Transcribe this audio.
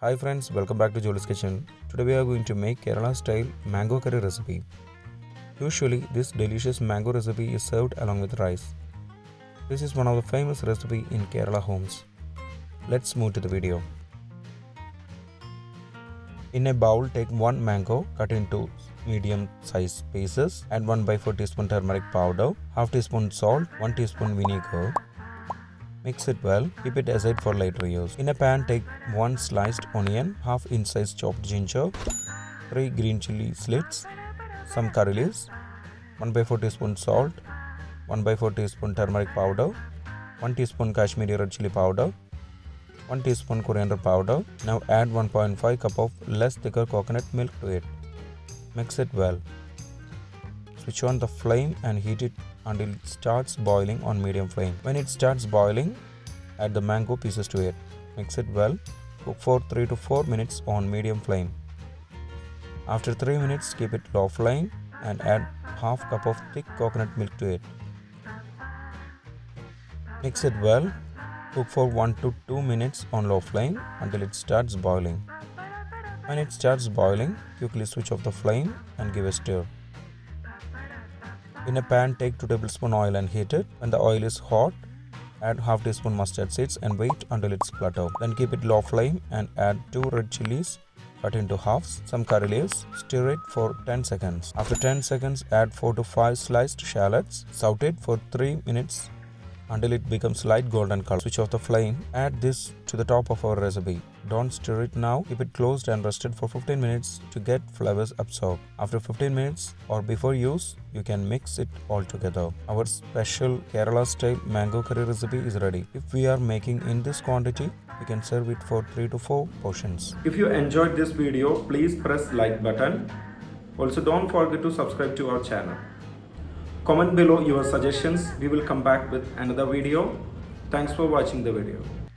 Hi friends, welcome back to Jolys kitchen. Today we are going to make Kerala style mango curry recipe. Usually this delicious mango recipe is served along with rice. This is one of the famous recipe in Kerala homes. Let's move to the video. In a bowl, take 1 mango, cut into medium size pieces, add 1/4 teaspoon turmeric powder, half teaspoon salt, 1 teaspoon vinegar. Mix it well, keep it aside for later use. In a pan, take 1 sliced onion, half inch size chopped ginger, 3 green chilli slits, some curry leaves, 1/4 teaspoon salt, 1/4 teaspoon turmeric powder, 1 teaspoon Kashmiri Red Chilli Powder, 1 teaspoon Coriander Powder. Now add 1.5 cup of less thicker coconut milk to it. Mix it well. Switch on the flame and heat it until it starts boiling on medium flame. When it starts boiling, add the mango pieces to it. Mix it well. Cook for 3 to 4 minutes on medium flame. After 3 minutes, keep it low flame and add half cup of thick coconut milk to it. Mix it well. Cook for 1 to 2 minutes on low flame until it starts boiling. When it starts boiling, quickly switch off the flame and give a stir. In a pan, take 2 tablespoons oil and heat it. When the oil is hot, add half teaspoon mustard seeds and wait until it splutters. Then keep it low flame and add 2 red chilies cut into halves, some curry leaves. Stir it for 10 seconds. After 10 seconds, add 4 to 5 sliced shallots. Saute it for 3 minutes until it becomes light golden color. Switch off the flame. Add this to the top of our recipe. Don't stir it now. Keep it closed and rested for 15 minutes to get flavors absorbed. After 15 minutes or before use, you can mix it all together. Our special Kerala style mango curry recipe is ready. If we are making in this quantity, we can serve it for 3 to 4 portions. If you enjoyed this video, please press like button. Also don't forget to subscribe to our channel. Comment below your suggestions. We will come back with another video. Thanks for watching the video.